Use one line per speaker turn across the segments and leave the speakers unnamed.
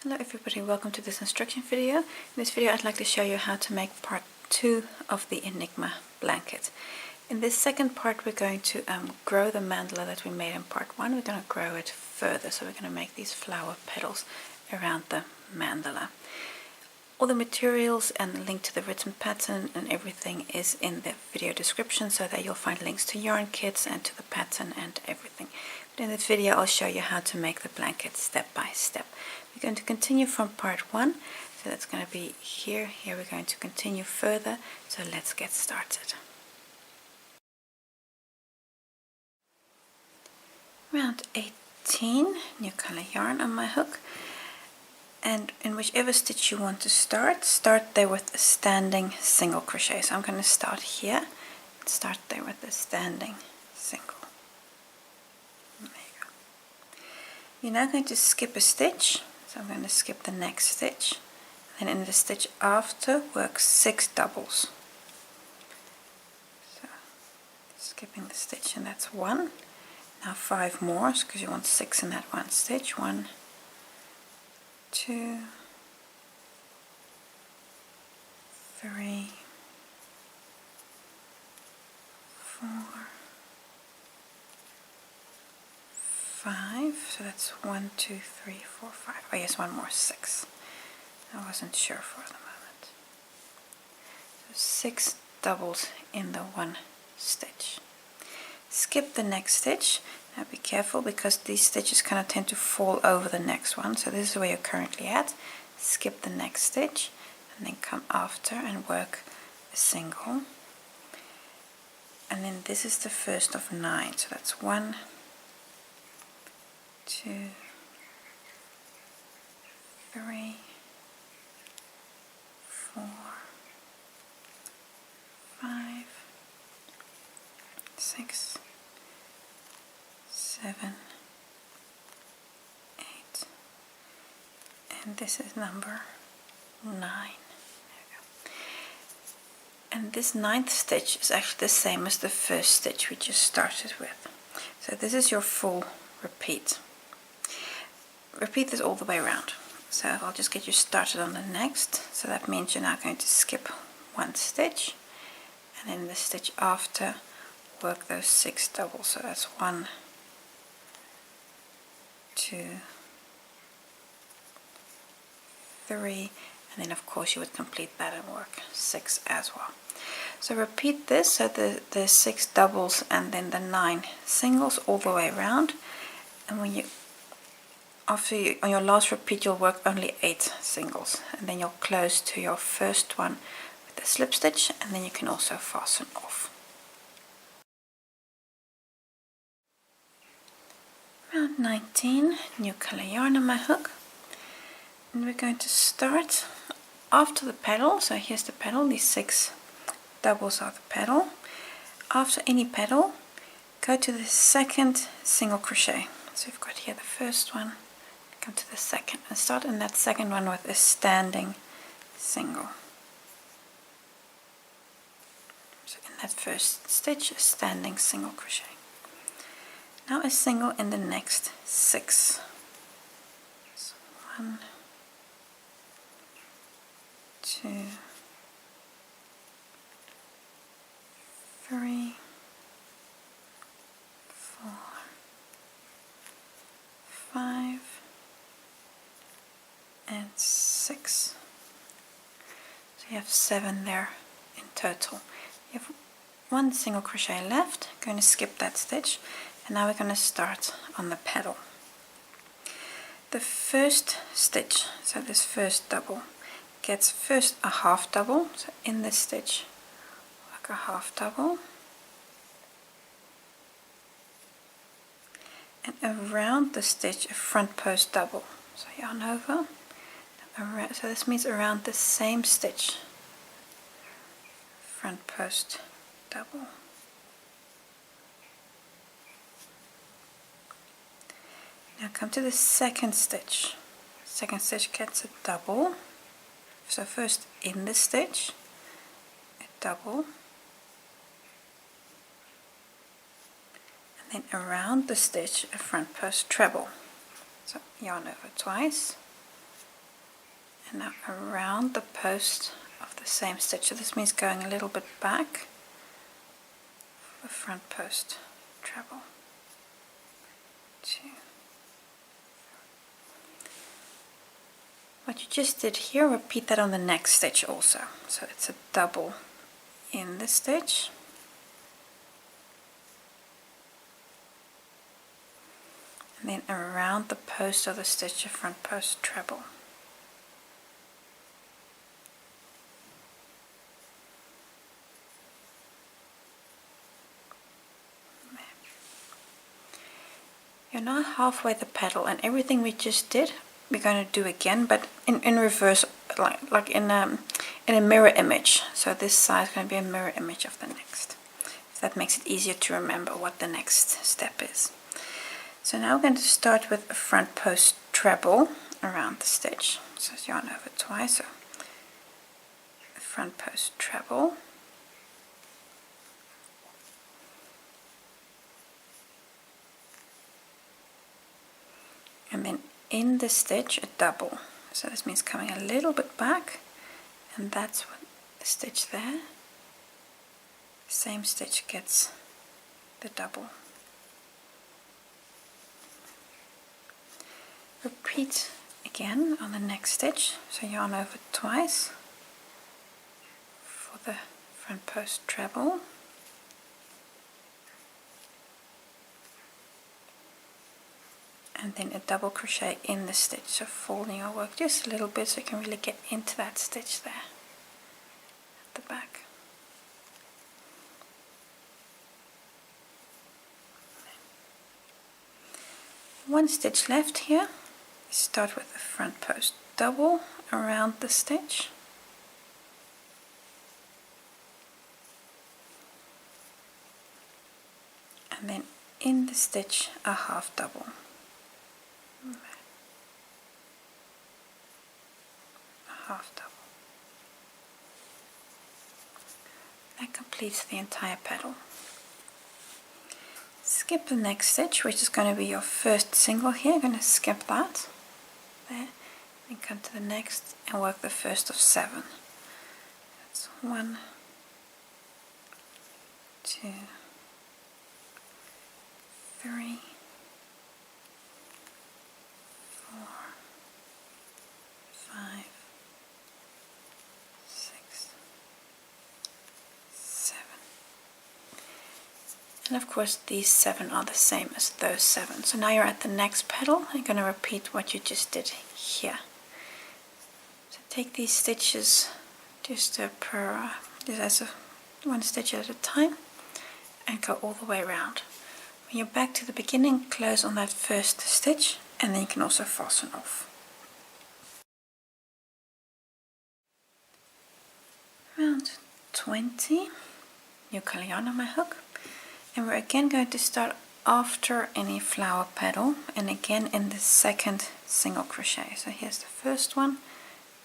Hello everybody, welcome to this instruction video. In this video I'd like to show you how to make part 2 of the Enigma blanket. In this second part we're going to grow the mandala that we made in part 1. We're going to grow it further, so we're going to make these flower petals around the mandala. All the materials and the link to the written pattern and everything is in the video description, so that you'll find links to yarn kits and to the pattern and everything. But in this video I'll show you how to make the blanket step by step. We're going to continue from part 1, so that's going to be here. Here we're going to continue further, so let's get started. Round 18, new color yarn on my hook. And in whichever stitch you want to start there with a standing single crochet. So I'm going to start here and start there with a standing single. There you go. You're now going to skip a stitch. So I'm going to skip the next stitch. And in the stitch after, work 6 doubles. So skipping the stitch, and that's 1. Now 5 more, because you want 6 in that one stitch. 1, 2, 3, 4, 5. So that's 1, 2, 3, 4, 5. Oh yes, one more, 6. I wasn't sure for the moment. So 6 doubles in the one stitch. Skip the next stitch. Now be careful, because these stitches kind of tend to fall over the next one. So this is where you're currently at. Skip the next stitch and then come after and work a single. And then this is the first of 9. So that's 1, 2, 3, 4, 5, 6, 7, 8, and this is number 9. There we go. And this 9th stitch is actually the same as the first stitch we just started with. So this is your full repeat. Repeat this all the way around. So I'll just get you started on the next. So that means you're now going to skip one stitch, and in the stitch after work those 6 doubles. So that's 1, 2, 3, and then of course you would complete that and work 6 as well. So repeat this, so the 6 doubles and then the 9 singles all the way around, and when you on your last repeat you'll work only 8 singles, and then you'll close to your first one with a slip stitch, and then you can also fasten off. Round 19, new color yarn on my hook, and we're going to start after the petal. So here's the petal, these 6 doubles are the petal. After any petal, go to the second single crochet. So we've got here the first one, come to the second, and start in that second one with a standing single. So in that first stitch, a standing single crochet. Now a single in the next 6. So 1, 2, 3, 4, 5, and 6. So you have 7 there in total. You have 1 single crochet left. I'm going to skip that stitch, and now we're going to start on the petal. The first stitch, so this first double, gets first a half double. So in this stitch work a half double, and around the stitch a front post double. So yarn over, so this means around the same stitch, front post double. Now come to the second stitch. Second stitch gets a double. So first in the stitch, a double, and then around the stitch a front post treble. So yarn over twice, And now around the post of the same stitch, so this means going a little bit back for the front post treble. 2. What you just did here, repeat that on the next stitch also. So it's a double in the stitch, and then around the post of the stitch, a front post treble. You're now halfway the petal, and everything we just did we're going to do again, but in reverse, like in a mirror image. So this side is going to be a mirror image of the next. If that makes it easier to remember what the next step is. So now we're going to start with a front post treble around the stitch. So yarn over twice. So a front post treble. And then in the stitch a double. So this means coming a little bit back, and that's what the stitch there. Same stitch gets the double. Repeat again on the next stitch. So yarn over twice for the front post treble. And then a double crochet in the stitch, so folding your work just a little bit so you can really get into that stitch there at the back. One stitch left here. Start with the front post double around the stitch. And then in the stitch a half double. Half double. That completes the entire petal. Skip the next stitch, which is going to be your first single here. You're going to skip that there, then come to the next and work the first of 7. That's 1, 2, 3, 4, 5, 6, 7. And of course these 7 are the same as those 7. So now you're at the next petal. You're going to repeat what you just did here. So take these stitches just as one stitch at a time and go all the way around. When you're back to the beginning, close on that first stitch, and then you can also fasten off. Round 20, new color yarn on my hook, and we're again going to start after any flower petal and again in the second single crochet. So here's the first one,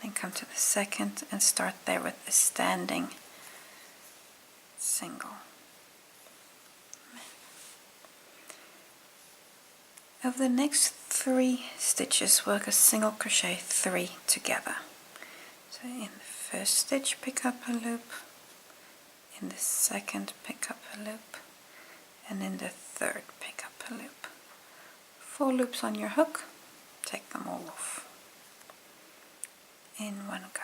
then come to the second and start there with a standing single. Over the next 3 stitches, work a single crochet 3 together. So in the first stitch, pick up a loop, in the second, pick up a loop, and in the third, pick up a loop. 4 loops on your hook, take them all off in one go.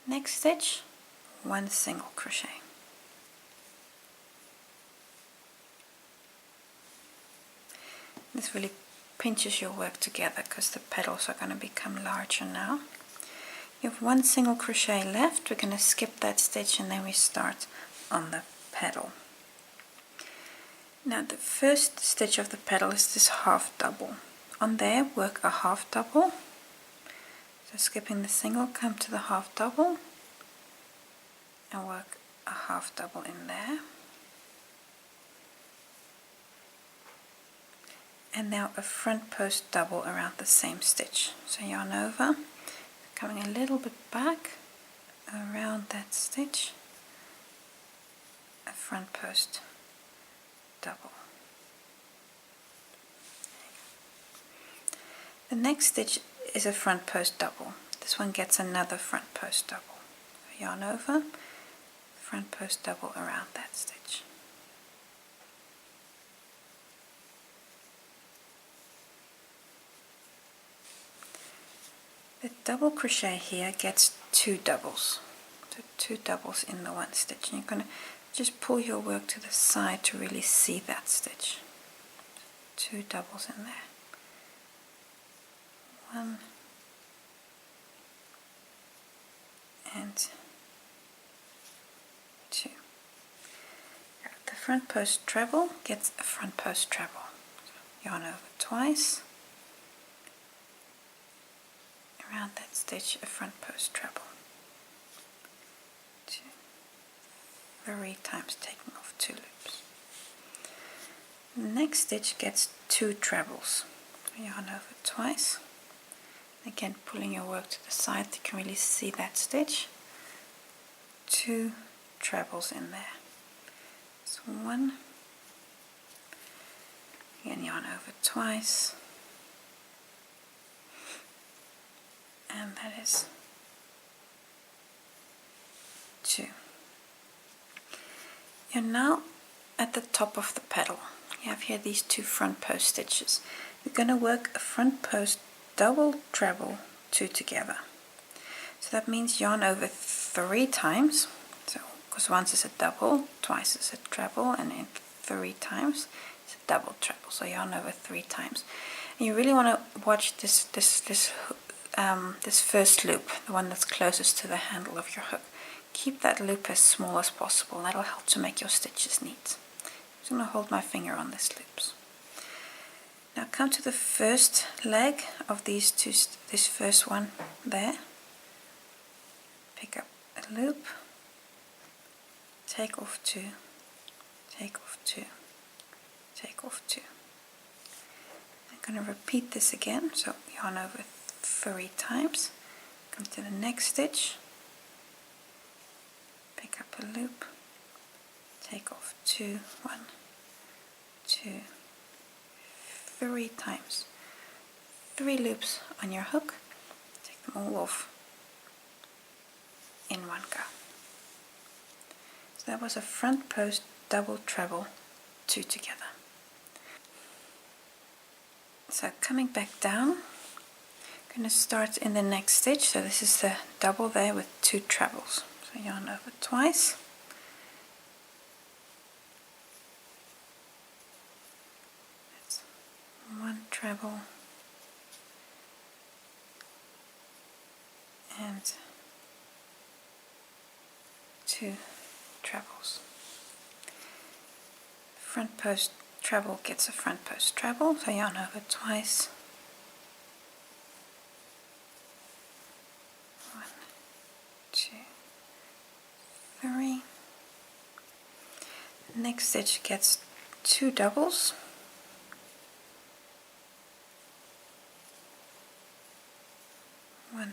Next stitch, 1 single crochet. This really pinches your work together because the petals are going to become larger now. You have 1 single crochet left. We're going to skip that stitch and then we start on the petal. Now the first stitch of the petal is this half double. On there, work a half double. So skipping the single, come to the half double and work a half double in there. And now a front post double around the same stitch. So yarn over, coming a little bit back around that stitch, a front post double. The next stitch is a front post double. This one gets another front post double. So yarn over, front post double around that stitch. The double crochet here gets 2 doubles. So 2 doubles in the one stitch. And you're going to just pull your work to the side to really see that stitch. 2 doubles in there. 1 and 2. The front post treble gets a front post treble. So yarn over twice. Around that stitch, a front post treble. 2, 3 times, taking off 2 loops. The next stitch gets 2 trebles. So yarn over twice. Again, pulling your work to the side, you can really see that stitch. 2 trebles in there. So 1. Again, yarn over twice. And that is 2. You're now at the top of the petal. You have here these 2 front post stitches. You're going to work a front post double treble 2 together. So that means yarn over 3 times. So because once is a double, twice is a treble, and then 3 times it's a double treble. So yarn over 3 times. And you really want to watch this first loop, the one that's closest to the handle of your hook. Keep that loop as small as possible. That'll help to make your stitches neat. I'm just going to hold my finger on these loops. Now come to the first leg of these 2, this first one there. Pick up a loop, take off 2, take off 2, take off 2. I'm going to repeat this again, so yarn over 3 times, come to the next stitch, pick up a loop, take off 2, 1, 2, 3 times, 3 loops on your hook, take them all off in one go. So that was a front post double treble 2 together. So coming back down, I'm going to start in the next stitch. So this is the double there with 2 trebles. So yarn over twice. That's 1 treble and 2 trebles. Front post treble gets a front post treble, so yarn over twice. 1, 2, 3. Next stitch gets 2 doubles. 1,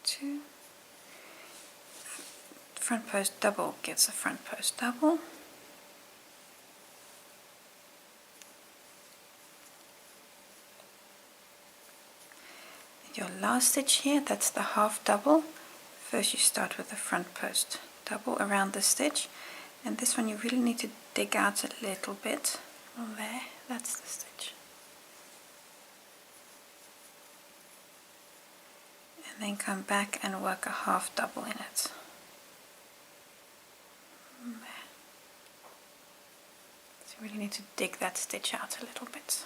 2. Front post double gets a front post double. And your last stitch here, that's the half double. First you start with the front post double around the stitch, and this one you really need to dig out a little bit. Oh, there, that's the stitch. And then come back and work a half double in it. So you really need to dig that stitch out a little bit.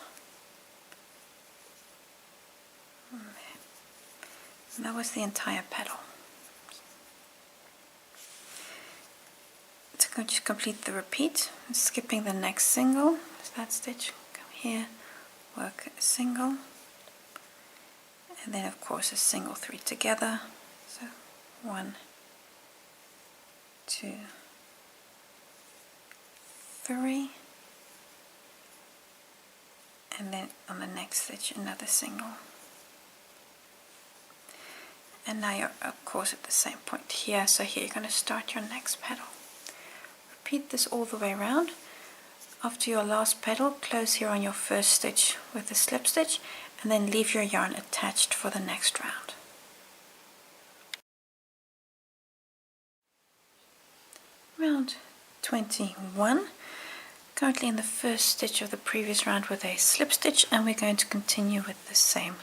And that was the entire petal. So just complete the repeat, skipping the next single. So that stitch, come here, work a single, and then of course a single 3 together. So 1, 2, 3, and then on the next stitch another single. And now you're of course at the same point here, so here you're going to start your next petal. Repeat this all the way around. after your last petal, close here on your first stitch with a slip stitch and then leave your yarn attached for the next round. Round 21, currently in the first stitch of the previous round with a slip stitch, and we're going to continue with the same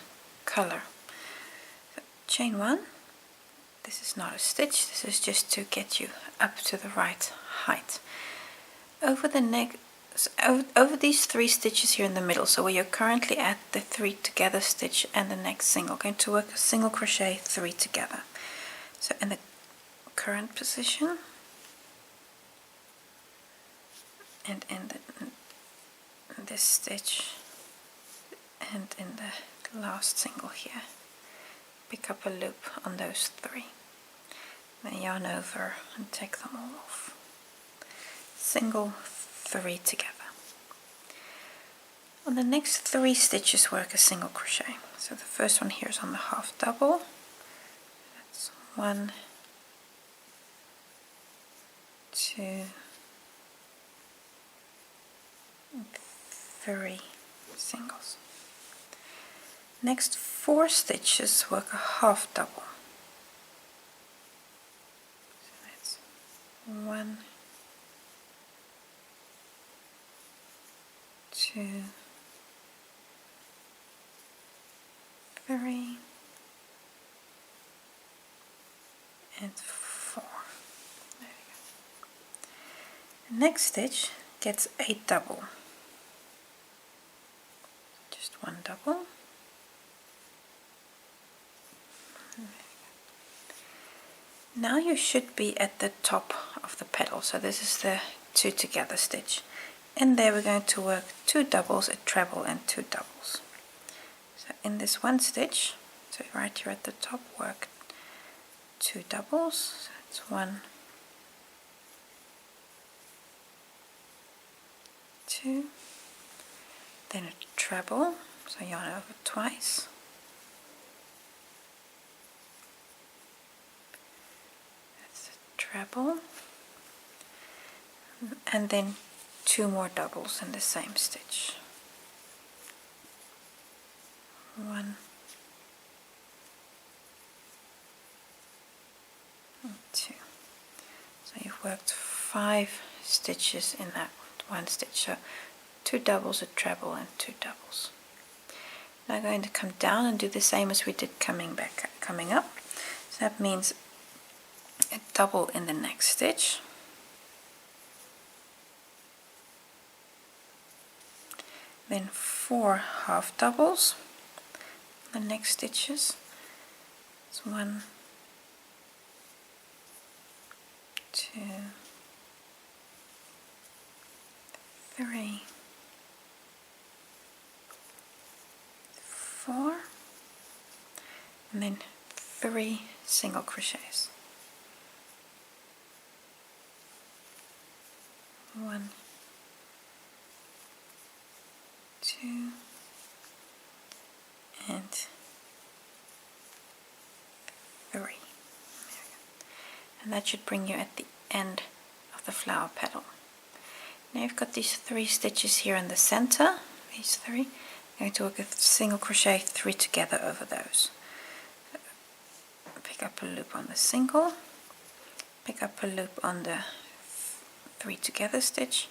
color. So, chain 1, this is not a stitch, this is just to get you up to the right height. Over the neck, over these 3 stitches here in the middle, so where you're currently at the 3 together stitch and the next single, going to work a single crochet 3 together. So in the current position and in this stitch and in the last single here, pick up a loop on those 3, then yarn over and take them all off. Single 3 together. On the next 3 stitches work a single crochet. So the first one here is on the half double. That's 1, 2, 3 singles. Next 4 stitches work a half double. So that's 1, 2, 3, and 4. There we go. The next stitch gets a double. Just 1 double. Now you should be at the top of the petal, so this is the 2 together stitch. In there we're going to work 2 doubles, a treble and 2 doubles. So in this one stitch, so right here at the top, work 2 doubles. So it's 1, 2, then a treble, so yarn over twice. That's a treble, and then 2 more doubles in the same stitch. 1 and 2. So you've worked 5 stitches in that one stitch. So 2 doubles, a treble and 2 doubles. Now I'm going to come down and do the same as we did coming up. So that means a double in the next stitch. Then 4 half doubles. The next stitches. It's 1, 2, 3, 4, and then 3 single crochets. 1, 2, and 3. And that should bring you at the end of the flower petal. Now you've got these 3 stitches here in the center, these 3. I'm going to work a single crochet 3 together over those. Pick up a loop on the single, pick up a loop on the 3 together stitch,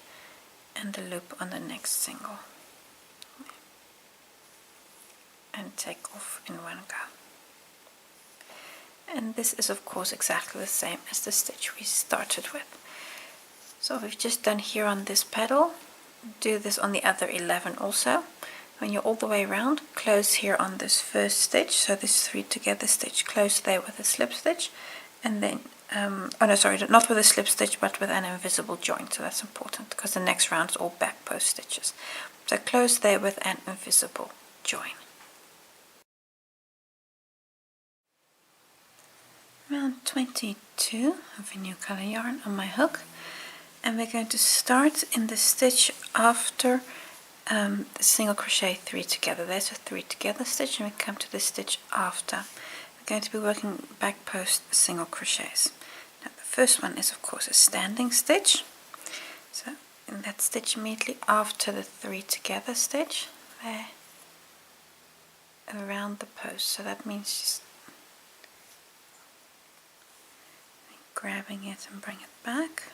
and a loop on the next single. And take off in one go. And this is of course exactly the same as the stitch we started with. So we've just done here on this petal, do this on the other 11 also. When you're all the way around, close here on this first stitch, so this 3 together stitch, close there with a slip stitch, and then oh no, sorry, not with a slip stitch but with an invisible join, so that's important because the next round is all back post stitches. So close there with an invisible join. Round 22 of a new color yarn on my hook, and we're going to start in the stitch after the single crochet 3 together. There's a 3 together stitch, and we come to the stitch after. We're going to be working back post single crochets. Now the first one is of course a standing stitch, so in that stitch immediately after the 3 together stitch there around the post. So that means just grabbing it and bring it back.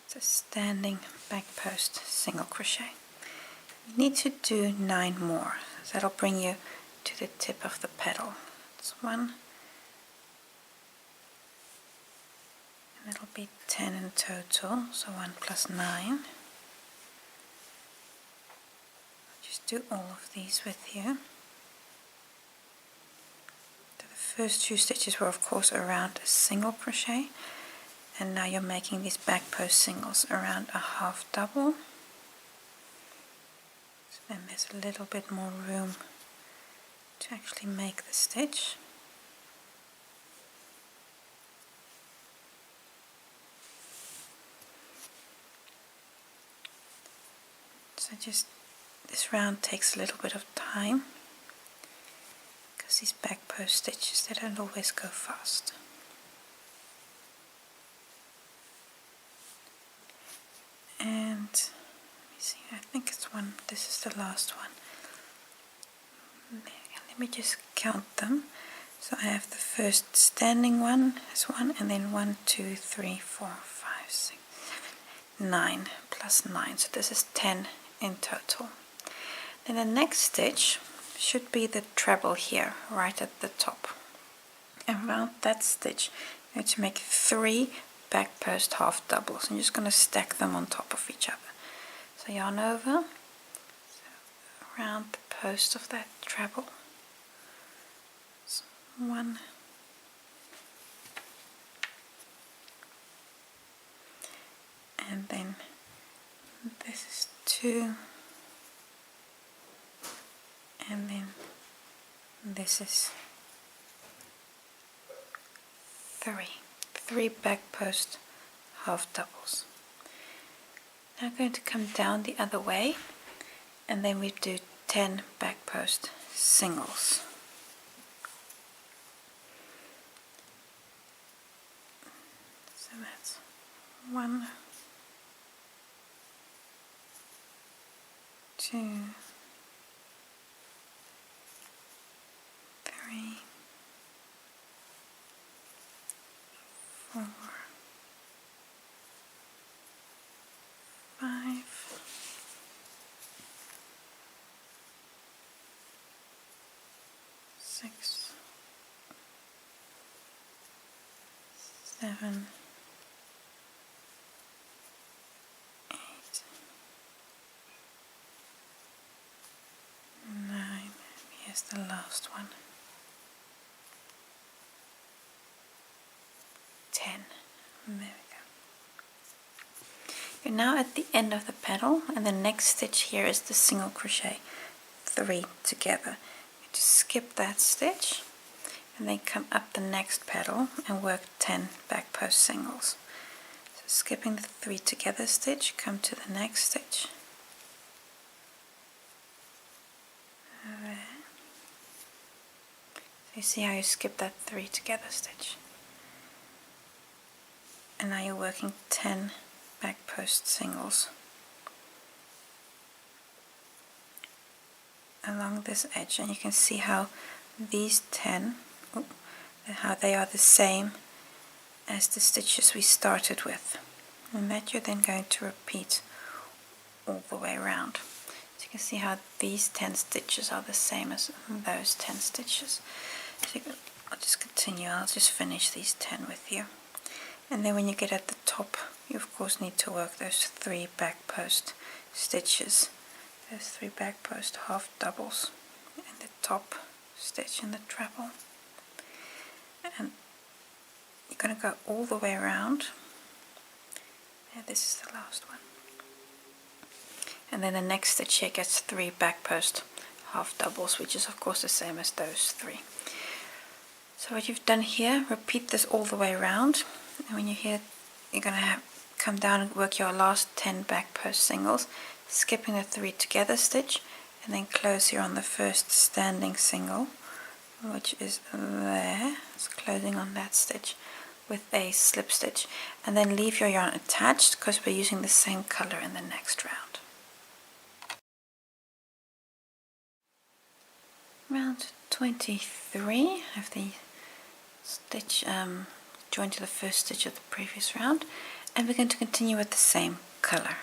It's a standing back post single crochet. You need to do 9 more. So that'll bring you to the tip of the petal. It's 1, and it'll be 10 in total, so 1 plus 9. Just do all of these with you. The first 2 stitches were of course around a single crochet, and now you're making these back post singles around a half double. So then there's a little bit more room to actually make the stitch. So just this round takes a little bit of time because these back post stitches, they don't always go fast. And let me see, I think it's one, this is the last one. Let me just count them. So I have the first standing one as 1, and then 1, 2, 3, 4, 5, 6, 7, 9 plus 9. So this is 10 in total. Then the next stitch should be the treble here, right at the top. And around that stitch, you're going to make 3 back post half doubles. I'm just going to stack them on top of each other. So yarn over, so around the post of that treble. So 1, and then this is 2, and then this is 3 back post half doubles. Now I'm going to come down the other way, and then we do 10 back post singles. So that's 1, 2, 3, 4, 5, 6, 7, 8, 9. Here's the last one. 10. And there we go. You're now at the end of the petal, and the next stitch here is the single crochet 3 together. You just skip that stitch and then come up the next petal and work 10 back post singles. So skipping the 3 together stitch, come to the next stitch. There. So you see how you skip that 3 together stitch. And now you're working 10 back post singles along this edge, and you can see how these 10, how they are the same as the stitches we started with, and that you're then going to repeat all the way around. So you can see how these 10 stitches are the same as those 10 stitches. So I'll just continue, I'll just finish these 10 with you. And then when you get at the top, you of course need to work those 3 back post stitches, those 3 back post half doubles in the top stitch in the treble. And you're going to go all the way around. Yeah, this is the last one. And then the next stitch here gets 3 back post half doubles, which is of course the same as those 3. So what you've done here, repeat this all the way around. And when you're here, you're going to come down and work your last 10 back post singles, skipping the 3 together stitch, and then close here on the first standing single, which is there. It's closing on that stitch. with a slip stitch, and then leave your yarn attached because we're using the same color in the next round. Round 23, I have the stitch joined to the first stitch of the previous round, and we're going to continue with the same color.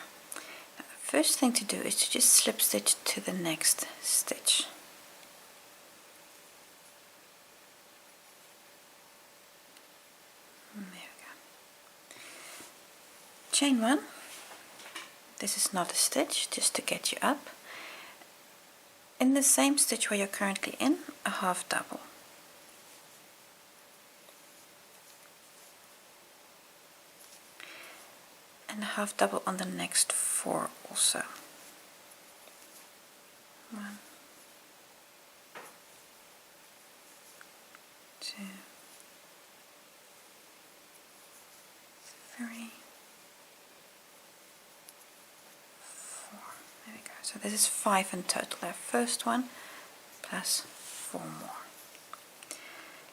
Now, the first thing to do is to just slip stitch to the next stitch. There we go. Chain 1. This is not a stitch, just to get you up. In the same stitch where you're currently in, a half double. And a half double on the next 4 also. 1, 2, 3, 4. There we go. So this is 5 in total. Our first one plus 4 more.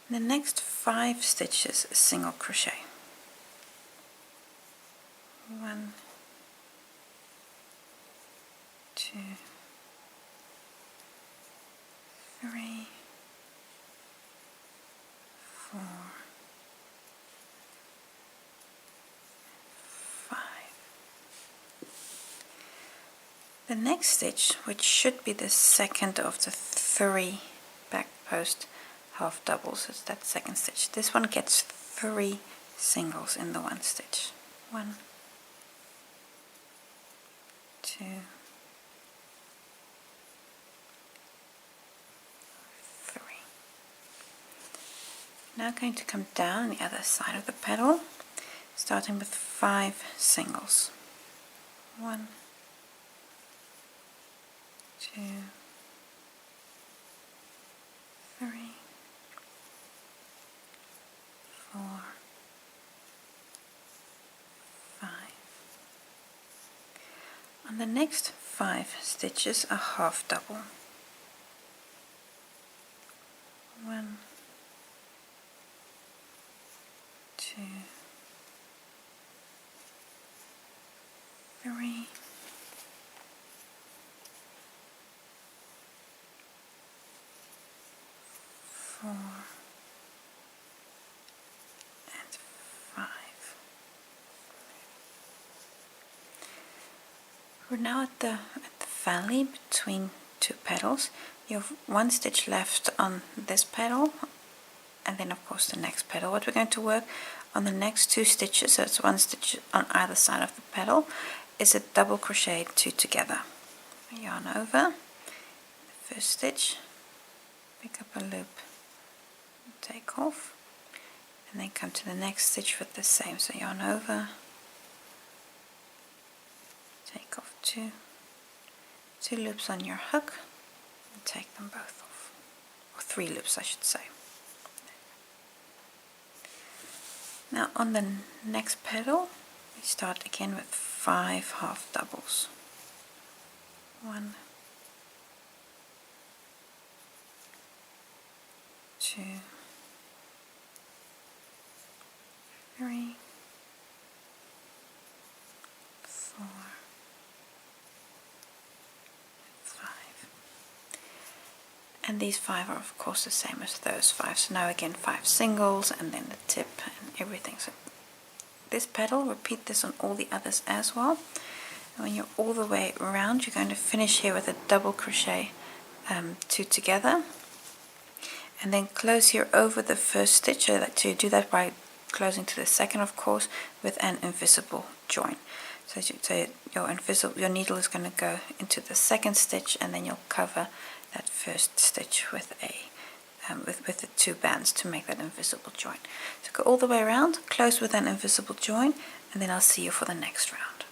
In the next 5 stitches, a single crochet. 1, 2, 3, 4, 5. The next stitch, which should be the second of the 3 back post half doubles, is that second stitch. This one gets 3 singles in the one stitch. 1, 2, 3. Now going to come down the other side of the petal, starting with 5 singles. 1, 2, 3, 4, 5. On the next 5 stitches, a half double. 1, 2, 3, 4, and 5. We're now at the valley between 2 petals. You have 1 stitch left on this petal, and then of course the next petal. What we're going to work on the next 2 stitches, so it's 1 stitch on either side of the petal, is a double crochet 2 together. Yarn over the first stitch, pick up a loop, take off, and then come to the next stitch with the same. So yarn over, take off 2 loops on your hook, and take them both off, or 3 loops I should say. Now on the next petal we start again with 5 half doubles. 1, 2, 3, 4, 5. And these 5 are of course the same as those 5. So now again 5 singles and then the tip and everything. So this petal, repeat this on all the others as well. And when you're all the way around, you're going to finish here with a double crochet 2 together, and then close here over the first stitch. So you do that by closing to the second, of course, with an invisible join. So your needle is going to go into the second stitch, and then you'll cover that first stitch with with the 2 bands to make that invisible join. So go all the way around, close with an invisible join, and then I'll see you for the next round.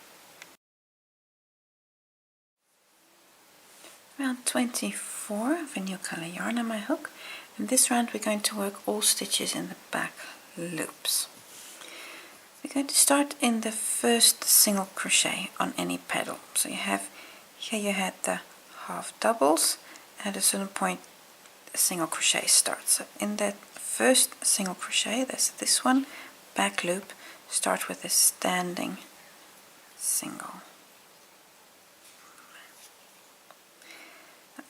Round 24 of a new color yarn on my hook. In this round we're going to work all stitches in the back loops. We're going to start in the first single crochet on any petal. So you have here, you had the half doubles, and at a certain point a single crochet starts. So in that first single crochet, that's this one, back loop, start with a standing single.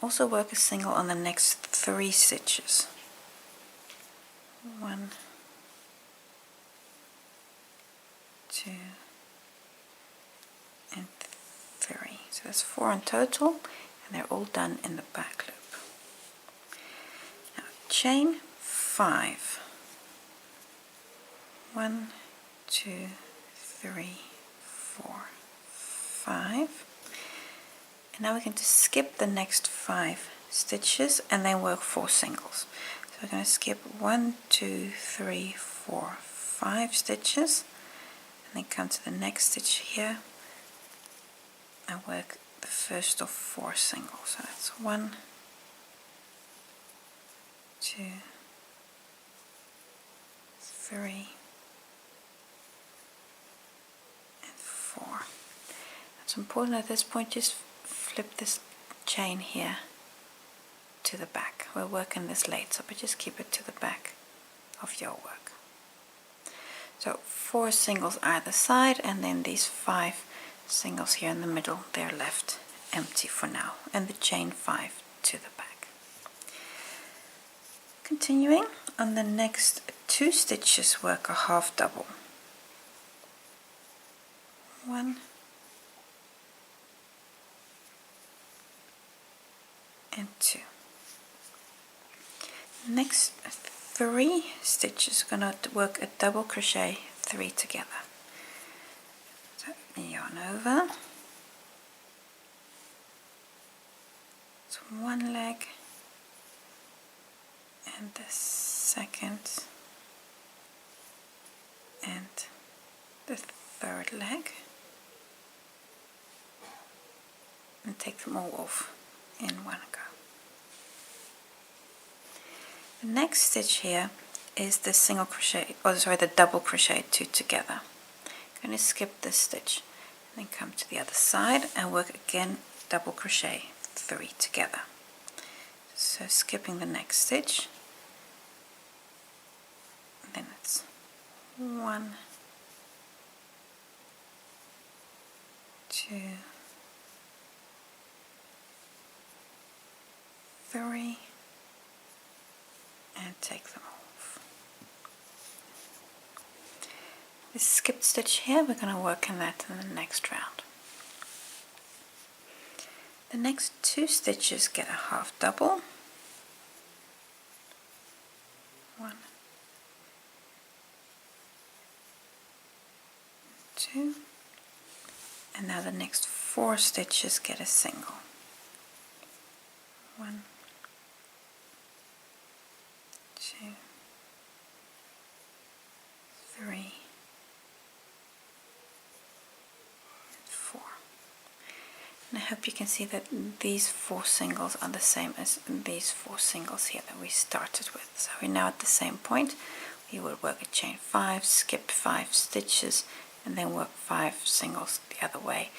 Also work a single on the next 3 stitches. 1, 2, and 3. So that's 4 in total, and they're all done in the back loop. Now chain 5. 1, 2, 3, 4, 5. And now we're going to skip the next 5 stitches and then work 4 singles. So we're going to skip 1, 2, 3, 4, 5 stitches, and then come to the next stitch here and work the first of 4 singles. So that's 1, 2, 3, and 4. It's important at this point, just flip this chain here to the back. We're working this later, but just keep it to the back of your work. So 4 singles either side, and then these 5 singles here in the middle, they're left empty for now, and the chain 5 to the back. Continuing, on the next 2 stitches work a half double. 1 and 2. Next 3 stitches are going to work a double crochet 3 together. So yarn over. It's one leg and the second and the third leg, and take them all off in one go. The next stitch here is the single crochet, the double crochet 2 together. I'm going to skip this stitch and then come to the other side and work again double crochet 3 together. So skipping the next stitch, then it's 1, 2, 3, and take them off. This skipped stitch here, we're going to work on that in the next round. The next 2 stitches get a half double. 1, 2, and now the next 4 stitches get a single. 1, 2, 3, and 4. And I hope you can see that these 4 singles are the same as these 4 singles here that we started with. So we're now at the same point. We will work a chain 5, skip 5 stitches, and then work 5 singles the other way,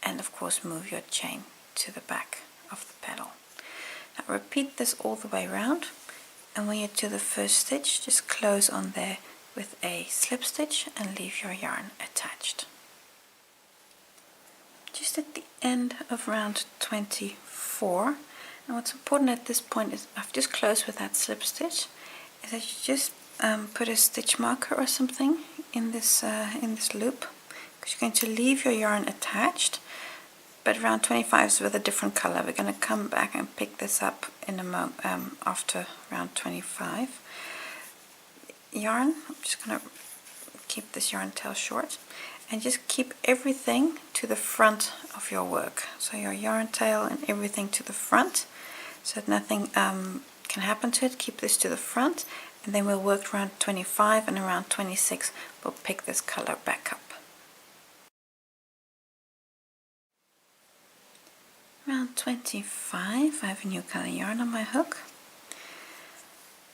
and of course move your chain to the back of the petal. Now repeat this all the way around, and when you're to the first stitch, just close on there with a slip stitch and leave your yarn attached. Just at the end of round 24, and what's important at this point is, I've just closed with that slip stitch, is that you just put a stitch marker or something in this loop, because you're going to leave your yarn attached, but round 25 is with a different color. We're going to come back and pick this up in a moment after round 25. Yarn, I'm just going to keep this yarn tail short, and just keep everything to the front of your work. So your yarn tail and everything to the front, so that nothing can happen to it. Keep this to the front, and then we'll work around 25, and around 26 we'll pick this color back up. Around 25 I have a new color yarn on my hook,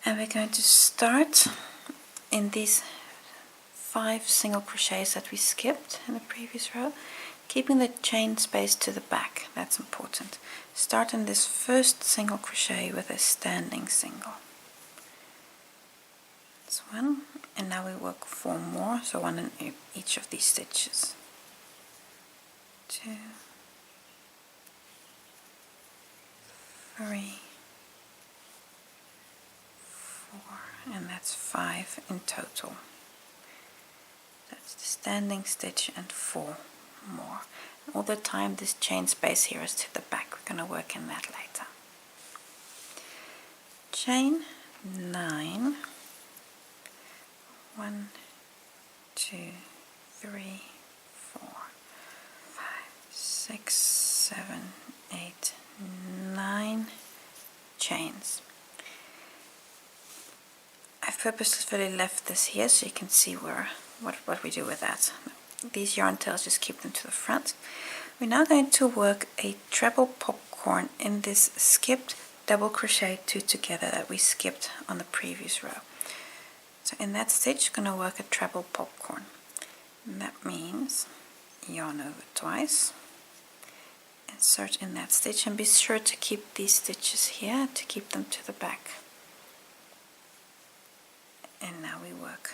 and we're going to start in these 5 single crochets that we skipped in the previous row, keeping the chain space to the back. That's important. Start in this first single crochet with a standing single. That's 1, And now we work 4 more, so 1 in each of these stitches. 2, 3, 4, and that's 5 in total. That's the standing stitch and 4 more. All the time this chain space here is to the back. We're going to work in that later. Chain 9. 1, 2, 3, 4, 5, 6, 7, 8, 9 chains. I've purposefully left this here so you can see what we do with that. These yarn tails, just keep them to the front. We're now going to work a treble popcorn in this skipped double crochet 2 together that we skipped on the previous row. So in that stitch, I'm going to work a treble popcorn. And that means yarn over twice, insert in that stitch, and be sure to keep these stitches here to keep them to the back. And now we work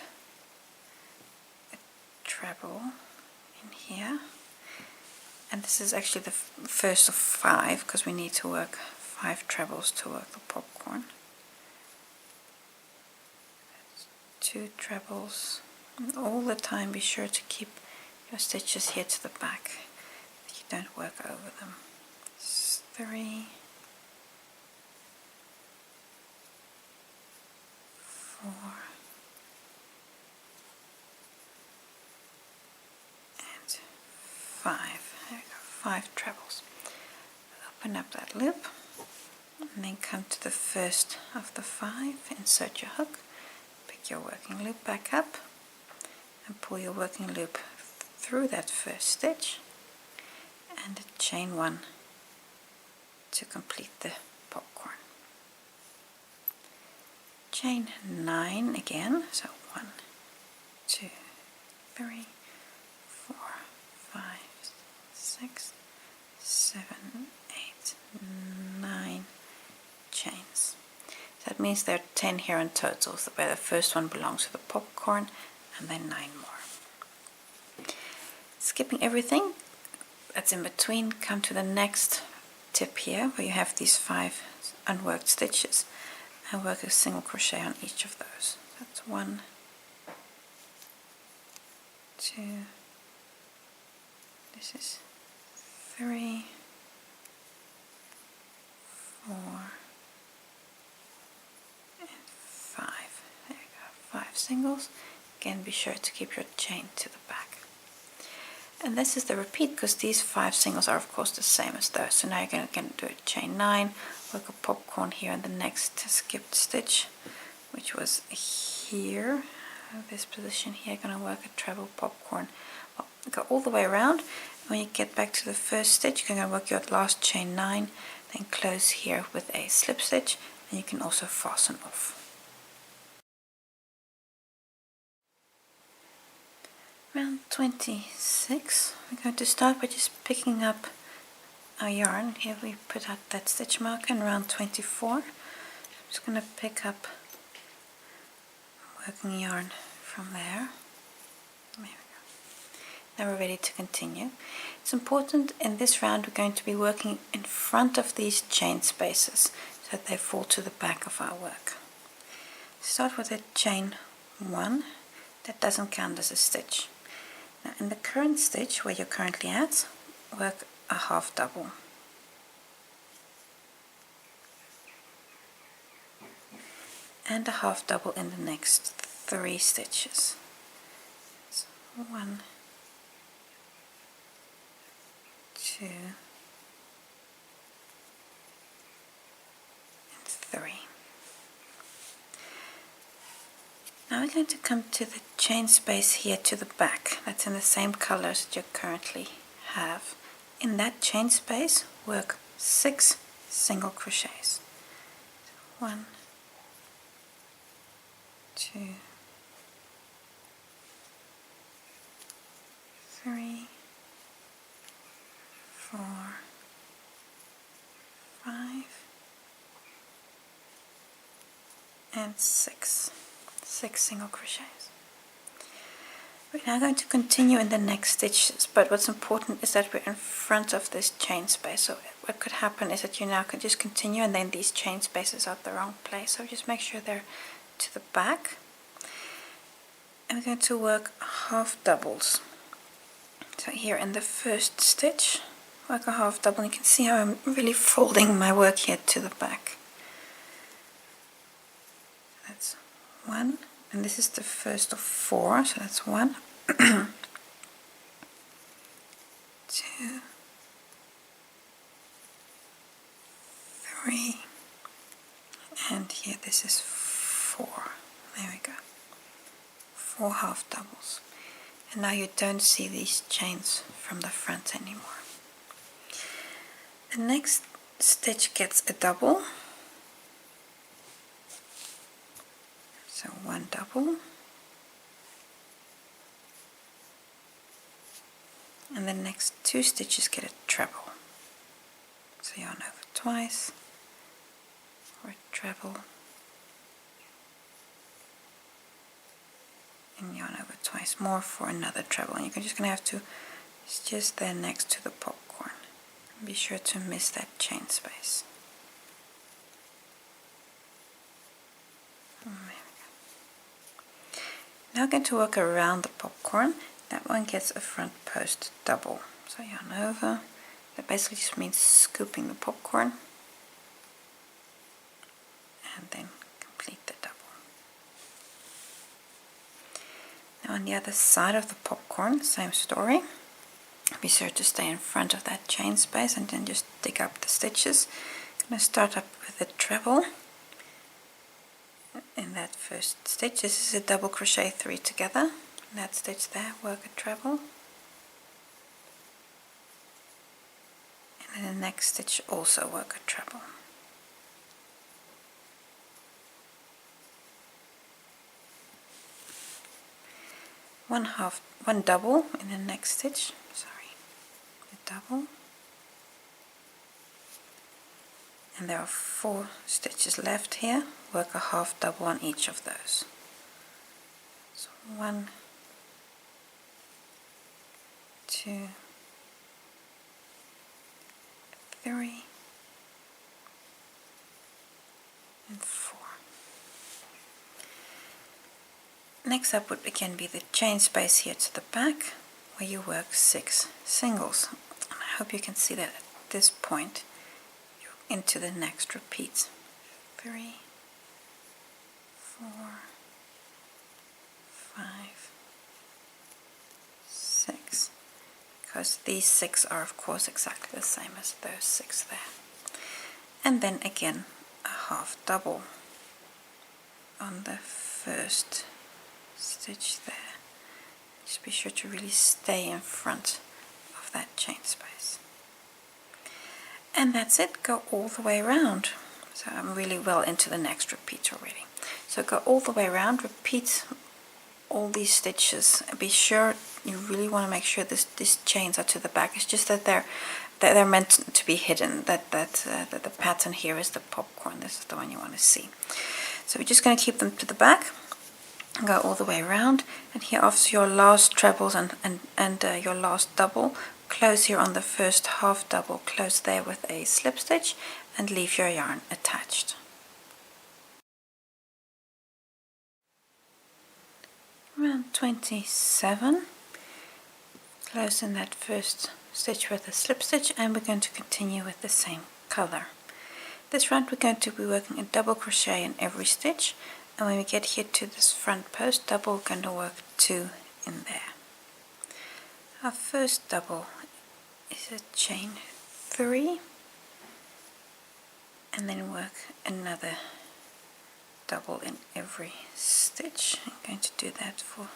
a treble in here. And this is actually the first of 5 because we need to work 5 trebles to work the popcorn. 2 trebles, and all the time be sure to keep your stitches here to the back, that you don't work over them. 3, 4, and 5. There we go, 5 trebles. Open up that loop, and then come to the first of the 5, insert your hook, your working loop back up and pull your working loop through that first stitch and chain 1 to complete the popcorn. Chain 9 again, so 1, 2, 3, 4, 5, 6, 7, 8, 9 chains. That means there are 10 here in total, so where the first one belongs to the popcorn, and then 9 more. Skipping everything that's in between, come to the next tip here, where you have these 5 unworked stitches, and work a single crochet on each of those. That's 1, 2, this is 3, 4, 5. There you go, 5 singles. Again, be sure to keep your chain to the back. And this is the repeat because these 5 singles are of course the same as those. So now you're going to do a chain 9, work a popcorn here in the next skipped stitch, which was here, this position here. Going to work a treble popcorn. Well, go all the way around. When you get back to the first stitch, you're going to work your last chain 9, then close here with a slip stitch, and you can also fasten off. Round 26, we're going to start by just picking up our yarn. Here we put out that stitch marker in round 24. I'm just going to pick up working yarn from there. There we go. Now we're ready to continue. It's important in this round we're going to be working in front of these chain spaces so that they fall to the back of our work. Start with a chain 1. That doesn't count as a stitch. Now in the current stitch where you're currently at, work a half double. And a half double in the next 3 stitches. So 1, 2, and 3. Now we're going to come to the chain space here to the back. That's in the same colors that you currently have. In that chain space, work 6 single crochets. 1, 2, 3, 4, 5, and 6. 6 single crochets. We're now going to continue in the next stitches, but what's important is that we're in front of this chain space. So what could happen is that you now can just continue and then these chain spaces are at the wrong place. So just make sure they're to the back. And we're going to work half doubles. So here in the first stitch, work a half double. And you can see how I'm really folding my work here to the back. That's 1. And this is the first of 4, so that's 1, 2, 3, and here this is 4. There we go. 4 half doubles. And now you don't see these chains from the front anymore. The next stitch gets a double. So 1 double, and the next 2 stitches get a treble. So yarn over twice, or a treble, and yarn over twice more for another treble. And you're just going to have to, it's just there next to the popcorn. Be sure to miss that chain space. Now I'm going to work around the popcorn. That one gets a front post double. So yarn over. That basically just means scooping the popcorn. And then complete the double. Now on the other side of the popcorn, same story. Be sure to stay in front of that chain space and then just dig up the stitches. I'm going to start up with a treble. In that first stitch, this is a double crochet 3 together. In that stitch there, work a treble. And in the next stitch also work a treble. One double in the next stitch, a double. And there are 4 stitches left here. Work a half double on each of those. So 1, 2, 3, and 4. Next up would again be the chain space here to the back, where you work 6 singles. And I hope you can see that at this point you're into the next repeat. 3, 4, 5, 6, because these 6 are of course exactly the same as those 6 there. And then again a half double on the first stitch there. Just be sure to really stay in front of that chain space. And that's it, go all the way around. So I'm really well into the next repeat already. So go all the way around, repeat all these stitches. Be sure, you really want to make sure these chains are to the back. It's just that they're meant to be hidden. That the pattern here is the popcorn. This is the one you want to see. So we're just going to keep them to the back. Go all the way around, and here after your last trebles and your last double, close here on the first half double, close there with a slip stitch and leave your yarn attached. Round 27, close in that first stitch with a slip stitch, and we're going to continue with the same color. This round we're going to be working a double crochet in every stitch, and when we get here to this front post double, we're going to work 2 in there. Our first double is a chain 3, and then work another double in every stitch. I'm going to do that for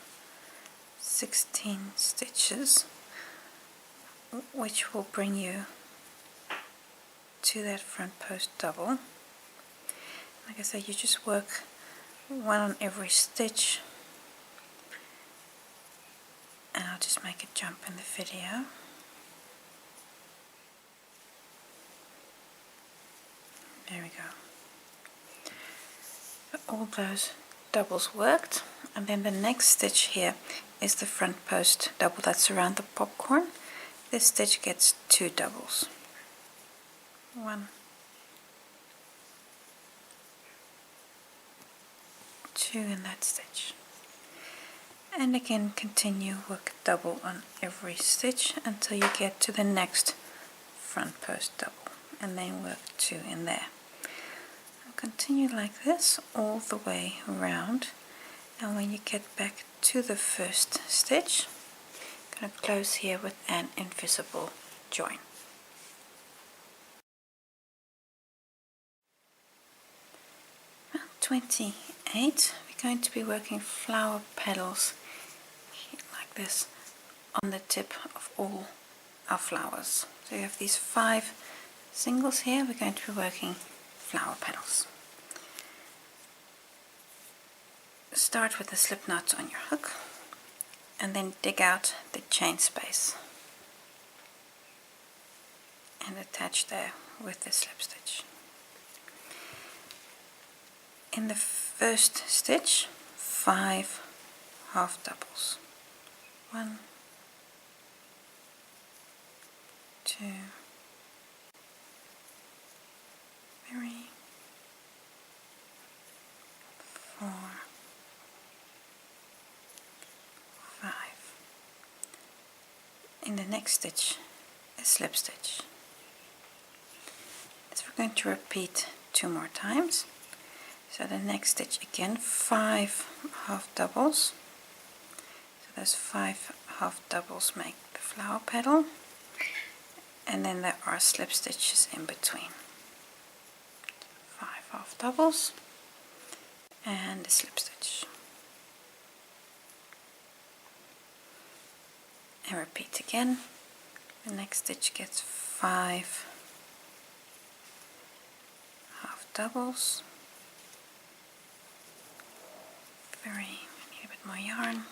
16 stitches, which will bring you to that front post double. Like I said, you just work 1 on every stitch, and I'll just make a jump in the video. There we go. For all those doubles worked, and then the next stitch here is the front post double that's around the popcorn. This stitch gets 2 doubles. 1, 2 in that stitch. And again continue work double on every stitch until you get to the next front post double, and then work 2 in there. Continue like this all the way around, and when you get back to the first stitch, I'm going to close here with an invisible join. Round 28, we're going to be working flower petals like this on the tip of all our flowers. So you have these 5 singles here. We're going to be working flower petals. Start with the slip knots on your hook and then dig out the chain space and attach there with the slip stitch. In the first stitch, 5 half doubles. 1, 2, 3, 4, 5. In the next stitch, a slip stitch. So we're going to repeat 2 more times. So the next stitch again, 5 half doubles. So those 5 half doubles make the flower petal, and then there are slip stitches in between. 5 half doubles and a slip stitch. And repeat again. The next stitch gets 5 half doubles. 3, I need a bit more yarn.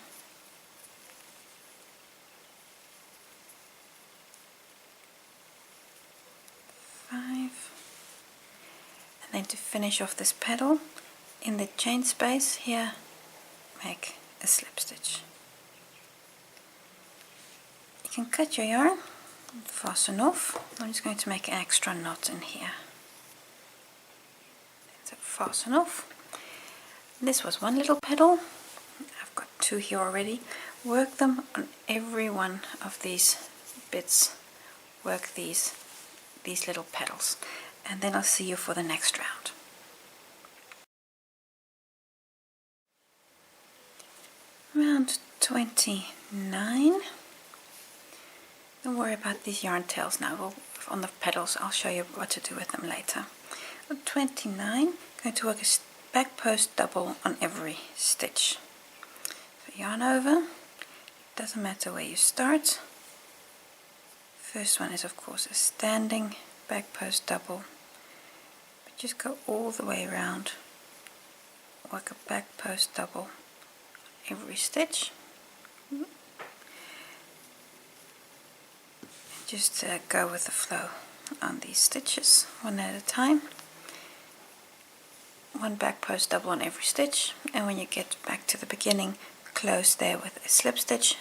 5. And then to finish off this petal, in the chain space here, make a slip stitch. You can cut your yarn, fasten off. I'm just going to make an extra knot in here. So fasten off. This was one little petal. I've got 2 here already. Work them on every one of these bits. Work these little petals, and then I'll see you for the next round. Round 29. Don't worry about these yarn tails now. On the petals, I'll show you what to do with them later. 29, I'm going to work a back post double on every stitch. So yarn over, doesn't matter where you start. First one is of course a standing back post double, but just go all the way around, work a back post double every stitch. Just go with the flow on these stitches one at a time. One back post double on every stitch, and when you get back to the beginning, close there with a slip stitch.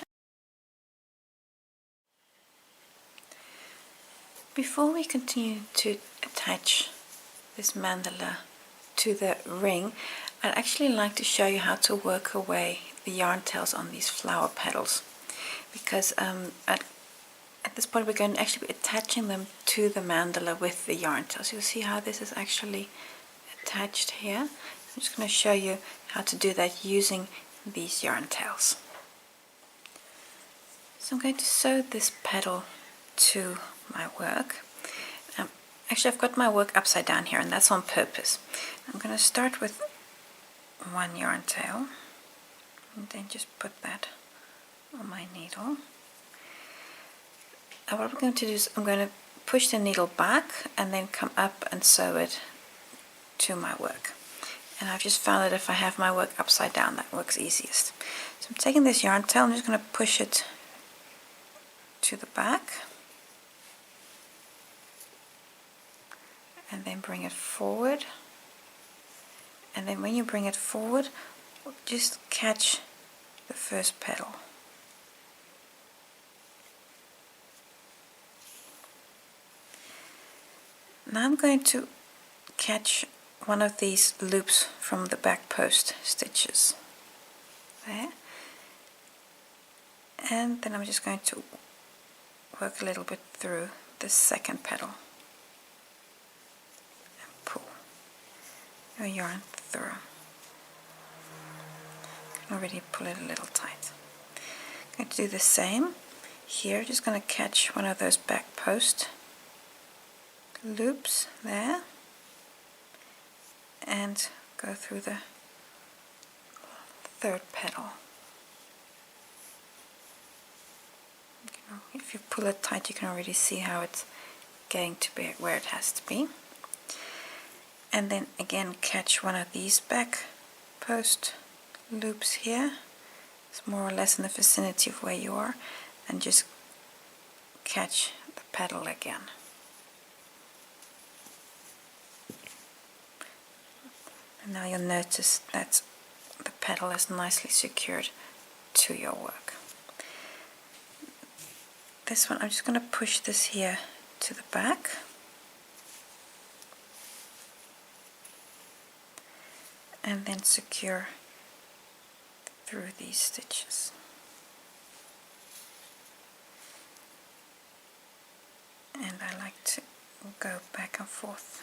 Before we continue to attach this mandala to the ring, I'd actually like to show you how to work away the yarn tails on these flower petals, because at this point we're going to actually be attaching them to the mandala with the yarn tails. You'll see how this is actually attached here. I'm just going to show you how to do that using these yarn tails. So I'm going to sew this petal to my work. Actually, I've got my work upside down here, and that's on purpose. I'm going to start with one yarn tail and then just put that on my needle. And what I'm going to do is I'm going to push the needle back and then come up and sew it to my work. And I've just found that if I have my work upside down, that works easiest. So I'm taking this yarn tail, I'm just going to push it to the back and then bring it forward. And then when you bring it forward, just catch the first petal. Now I'm going to catch one of these loops from the back post stitches there, and then I'm just going to work a little bit through the second petal and pull your yarn through. You can already pull it a little tight. I'm going to do the same here, just going to catch one of those back post loops there and go through the third petal. If you pull it tight, you can already see how it's getting to be where it has to be. And then again catch one of these back post loops here. It's more or less in the vicinity of where you are, and just catch the petal again. And now you'll notice that the petal is nicely secured to your work. This one, I'm just going to push this here to the back. And then secure through these stitches. And I like to go back and forth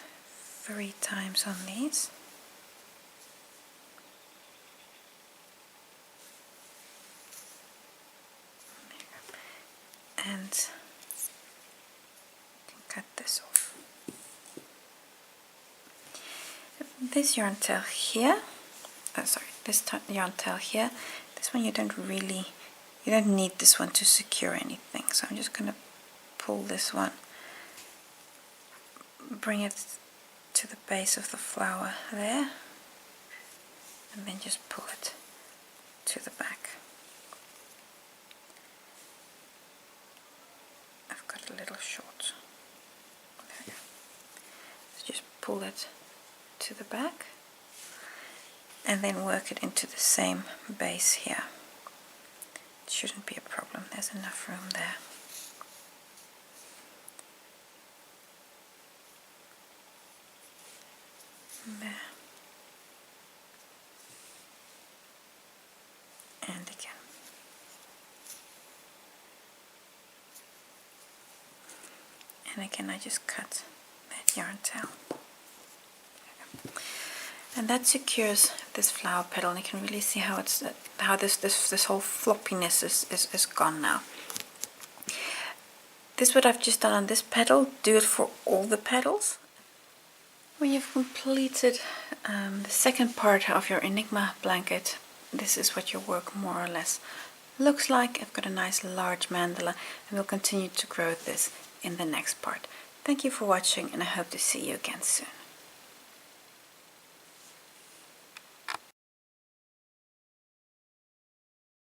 3 times on these. And cut this off. This yarn tail here, this yarn tail here, this one you don't need this one to secure anything, so I'm just going to pull this one, bring it to the base of the flower there, and then just pull it to the back. I've got a little short. There we go. So just pull it to the back and then work it into the same base here. It shouldn't be a problem, there's enough room there. There. And again. And again I just cut that yarn tail. And that secures this flower petal, and you can really see how it's this whole floppiness is gone now. This is what I've just done on this petal. Do it for all the petals. When you've completed the second part of your Enigma blanket, this is what your work more or less looks like. I've got a nice large mandala, and we'll continue to grow this in the next part. Thank you for watching, and I hope to see you again soon.